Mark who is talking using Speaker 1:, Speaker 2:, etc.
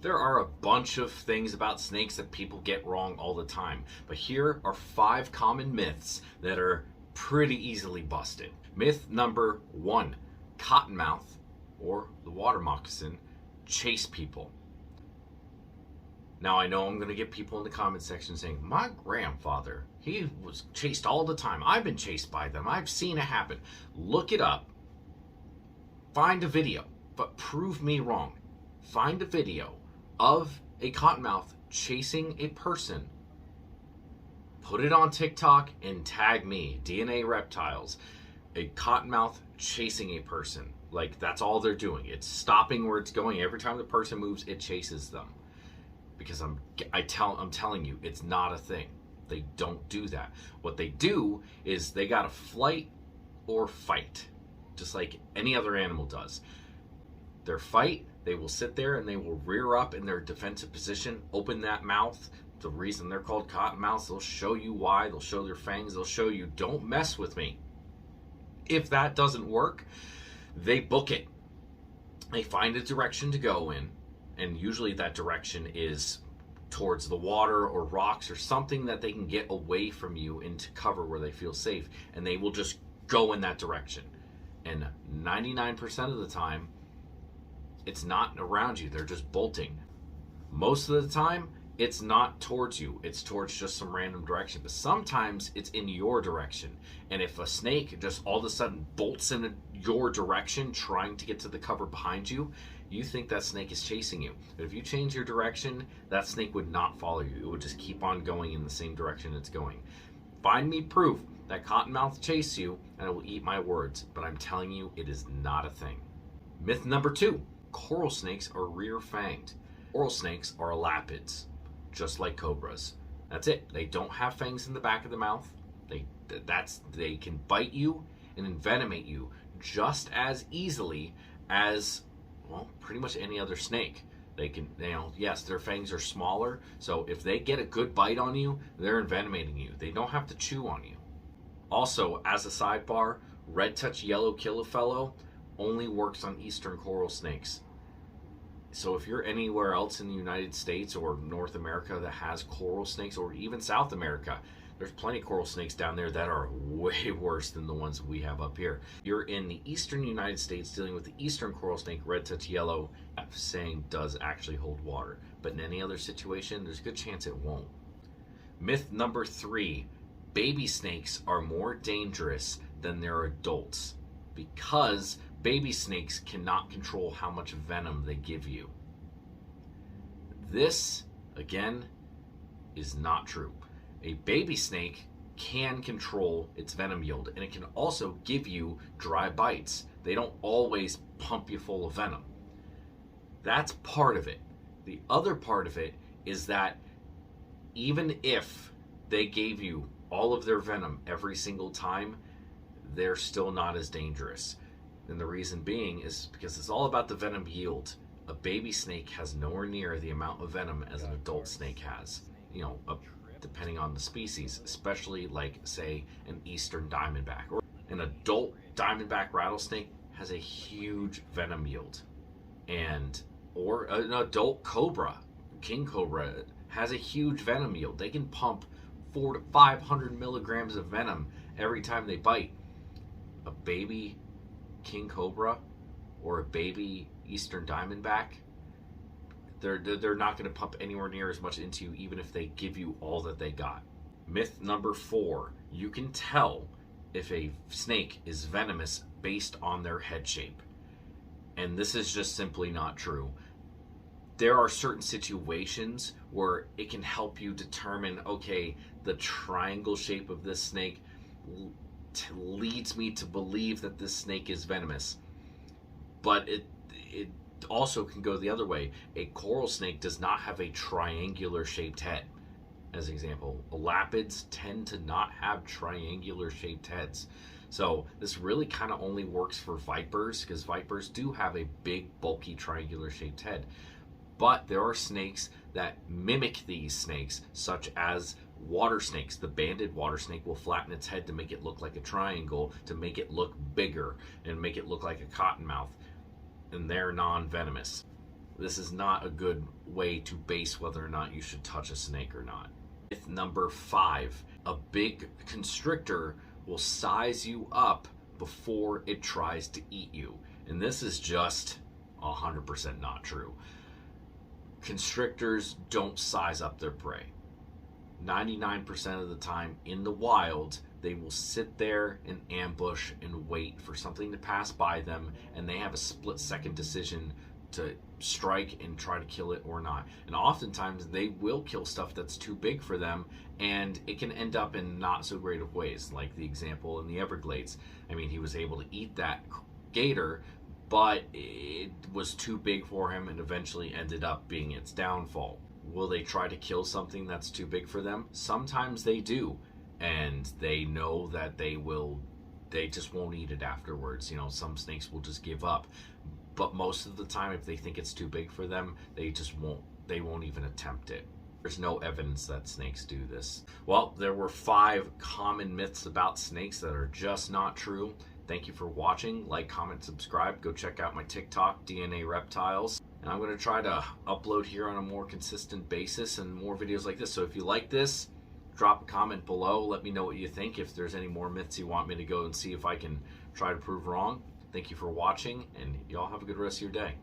Speaker 1: There are a bunch of things about snakes that people get wrong all the time, but here are 5 common myths that are pretty easily busted. Myth number 1, cottonmouth, or the water moccasin, chase people. Now I know I'm going to get people in the comment section saying, my grandfather, he was chased all the time. I've been chased by them. I've seen it happen. Look it up. Find a video, but prove me wrong. Find a video of a cottonmouth chasing a person. Put it on TikTok and tag me, DNA Reptiles. A cottonmouth chasing a person. Like, that's all they're doing. It's stopping where it's going. Every time the person moves, it chases them. Because I'm telling you, it's not a thing. They don't do that. What they do is they gotta flight or fight, just like any other animal does. Their fight, they will sit there and they will rear up in their defensive position, open that mouth. The reason they're called cottonmouths, they'll show you why. They'll show their fangs. They'll show you, don't mess with me. If that doesn't work, they book it. They find a direction to go in, and usually that direction is towards the water or rocks or something that they can get away from you into cover where they feel safe, and they will just go in that direction. And 99% of the time, it's not around you. They're just bolting. Most of the time, it's not towards you. It's towards just some random direction. But sometimes it's in your direction. And if a snake just all of a sudden bolts in your direction, trying to get to the cover behind you, you think that snake is chasing you. But if you change your direction, that snake would not follow you. It would just keep on going in the same direction it's going. Find me proof that cottonmouth chase you, and I will eat my words. But I'm telling you, it is not a thing. Myth number 2. Coral snakes are rear-fanged. Coral snakes are elapids, just like cobras. That's it. They don't have fangs in the back of the mouth. They can bite you and envenomate you just as easily as, well, pretty much any other snake. They can, yes, their fangs are smaller, so if they get a good bite on you, they're envenomating you. They don't have to chew on you. Also, as a sidebar, red touch yellow killifellow only works on eastern coral snakes. So if you're anywhere else in the United States or North America that has coral snakes, or even South America, there's plenty of coral snakes down there that are way worse than the ones we have up here. You're in the eastern United States dealing with the eastern coral snake, red touch yellow, saying does actually hold water. But in any other situation, there's a good chance it won't. Myth number 3, baby snakes are more dangerous than their adults because baby snakes cannot control how much venom they give you. This, again, is not true. A baby snake can control its venom yield, and it can also give you dry bites. They don't always pump you full of venom. That's part of it. The other part of it is that even if they gave you all of their venom every single time, they're still not as dangerous. And the reason being is because it's all about the venom yield. A baby snake has nowhere near the amount of venom as an adult snake has. Depending on the species, especially like, say, an eastern diamondback. Or an adult diamondback rattlesnake has a huge venom yield. Or an adult cobra, king cobra, has a huge venom yield. They can pump 400 to 500 milligrams of venom every time they bite. A baby king cobra or a baby eastern diamondback, they're not going to pump anywhere near as much into you, even if they give you all that they got. Myth number 4, you can tell if a snake is venomous based on their head shape. And this is just simply not true. There are certain situations where it can help you determine, okay, the triangle shape of this snake leads me to believe that this snake is venomous. But it also can go the other way. A coral snake does not have a triangular shaped head. As an example, elapids tend to not have triangular shaped heads. So this really kind of only works for vipers, because vipers do have a big, bulky, triangular shaped head. But there are snakes that mimic these snakes, such as water snakes. The banded water snake will flatten its head to make it look like a triangle, to make it look bigger and make it look like a cottonmouth, and they're non-venomous. This is not a good way to base whether or not you should touch a snake or not. Myth number 5, a big constrictor will size you up before it tries to eat you. And this is just 100% not true. Constrictors don't size up their prey. 99% of the time in the wild, they will sit there and ambush and wait for something to pass by them, and they have a split-second decision to strike and try to kill it or not. And oftentimes they will kill stuff that's too big for them, and it can end up in not so great of ways, like the example in the Everglades. I mean, he was able to eat that gator, but it was too big for him and eventually ended up being its downfall. Will they try to kill something that's too big for them? Sometimes they do, and they know that they just won't eat it afterwards. You know, some snakes will just give up. But most of the time, if they think it's too big for them, they won't even attempt it. There's no evidence that snakes do this. Well, there were 5 common myths about snakes that are just not true. Thank you for watching. Like, comment, subscribe. Go check out my TikTok, DNA Reptiles. And I'm going to try to upload here on a more consistent basis and more videos like this. So if you like this, drop a comment below. Let me know what you think. If there's any more myths you want me to go and see if I can try to prove wrong. Thank you for watching, and y'all have a good rest of your day.